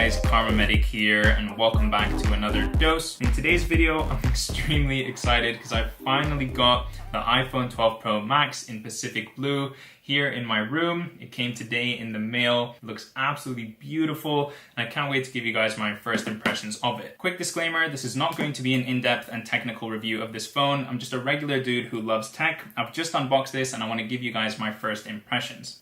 guys, Karma Medic here, and welcome back to another dose. In today's video, I'm extremely excited because I finally got the iPhone 12 Pro Max in Pacific Blue here in my room. It came today in the mail. It looks absolutely beautiful, and I can't wait to give you guys my first impressions of it. Quick disclaimer, this is not going to be an in-depth and technical review of this phone. I'm just a regular dude who loves tech. I've just unboxed this and I want to give you guys my first impressions.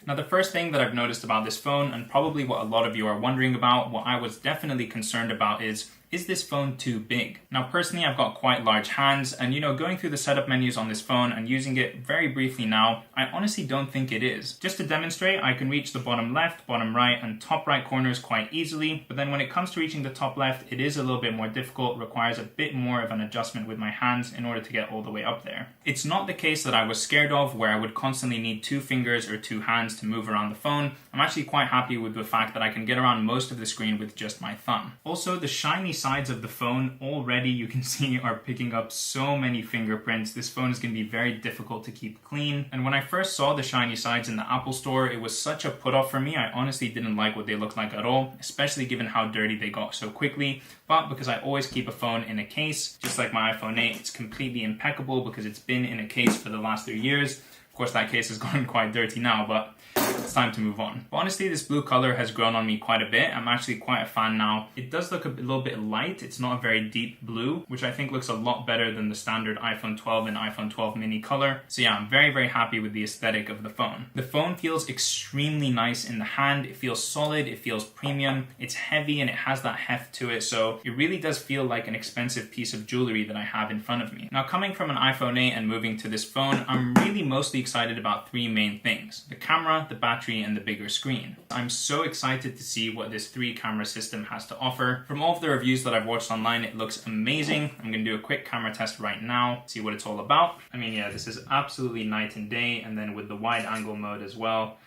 Now, the first thing that I've noticed about this phone, and probably what a lot of you are wondering about, what I was definitely concerned about is this phone too big? Now, personally, I've got quite large hands, and going through the setup menus on this phone and using it very briefly now, I honestly don't think it is. Just to demonstrate, I can reach the bottom left, bottom right, and top right corners quite easily, but then when it comes to reaching the top left, it is a little bit more difficult, requires a bit more of an adjustment with my hands in order to get all the way up there. It's not the case that I was scared of, where I would constantly need two fingers or two hands to move around the phone. I'm actually quite happy with the fact that I can get around most of the screen with just my thumb. Also, the shiny sides of the phone already, you can see, are picking up so many fingerprints. This phone is going to be very difficult to keep clean. And when I first saw the shiny sides in the Apple Store, it was such a put off for me. I honestly didn't like what they looked like at all, especially given how dirty they got so quickly. But because I always keep a phone in a case, just like my iPhone 8, it's completely impeccable because it's been in a case for the last 3 years. Of course, that case has gotten quite dirty now, but it's time to move on. But honestly, this blue color has grown on me quite a bit. I'm actually quite a fan now. It does look a little bit light. It's not a very deep blue, which I think looks a lot better than the standard iPhone 12 and iPhone 12 mini color. So yeah, I'm very, very happy with the aesthetic of the phone. The phone feels extremely nice in the hand. It feels solid, it feels premium, it's heavy, and it has that heft to it. So it really does feel like an expensive piece of jewelry that I have in front of me. Now, coming from an iPhone 8 and moving to this phone, I'm really mostly excited about three main things: the camera, the battery, and the bigger screen. I'm so excited to see what this 3-camera system has to offer. From all of the reviews that I've watched online, it looks amazing. I'm gonna do a quick camera test right now, see what it's all about. I mean, yeah, this is absolutely night and day, and then with the wide angle mode as well,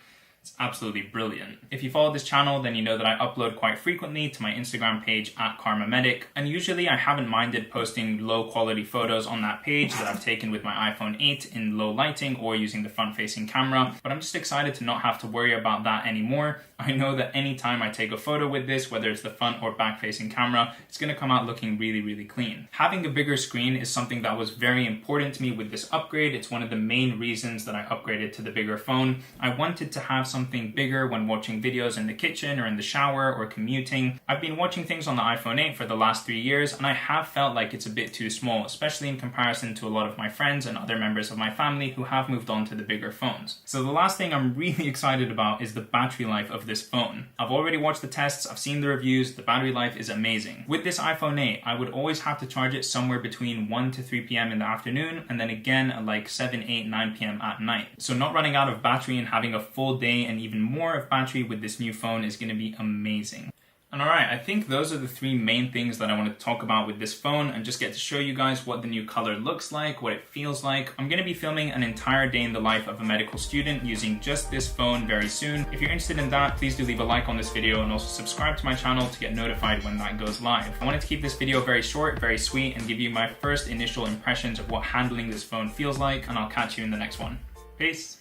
it's absolutely brilliant. If you follow this channel, then you know that I upload quite frequently to my Instagram page at Karma Medic, and usually I haven't minded posting low quality photos on that page that I've taken with my iPhone 8 in low lighting or using the front facing camera, but I'm just excited to not have to worry about that anymore. I know that anytime I take a photo with this, whether it's the front or back facing camera, it's gonna come out looking really, really clean. Having a bigger screen is something that was very important to me with this upgrade. It's one of the main reasons that I upgraded to the bigger phone. I wanted to have something bigger when watching videos in the kitchen or in the shower or commuting. I've been watching things on the iPhone 8 for the last 3 years, and I have felt like it's a bit too small, especially in comparison to a lot of my friends and other members of my family who have moved on to the bigger phones. So the last thing I'm really excited about is the battery life of this phone. I've already watched the tests, I've seen the reviews, the battery life is amazing. With this iPhone 8, I would always have to charge it somewhere between 1 to 3 p.m. in the afternoon, and then again at like 7, 8, 9 p.m. at night. So not running out of battery and having a full day and even more of battery with this new phone is going to be amazing. And alright, I think those are the three main things that I want to talk about with this phone, and just get to show you guys what the new color looks like, what it feels like. I'm going to be filming an entire day in the life of a medical student using just this phone very soon. If you're interested in that, please do leave a like on this video and also subscribe to my channel to get notified when that goes live. I wanted to keep this video very short, very sweet, and give you my first initial impressions of what handling this phone feels like, and I'll catch you in the next one. Peace!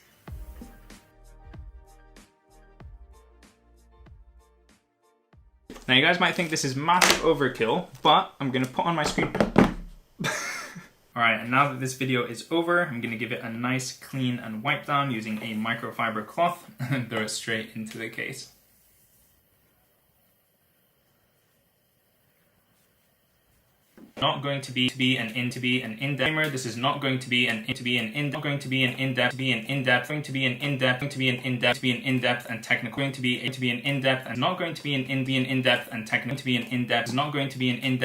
Now, you guys might think this is massive overkill, but I'm gonna put on my screen. Alright, and now that this video is over, I'm gonna give it a nice clean and wipe down using a microfiber cloth and throw it straight into the case. Not going to be an in-depth. This is not going to be an in-depth and technical. Going to be an in-depth and not going to be an in-depth and technical. Not going to be an in-depth.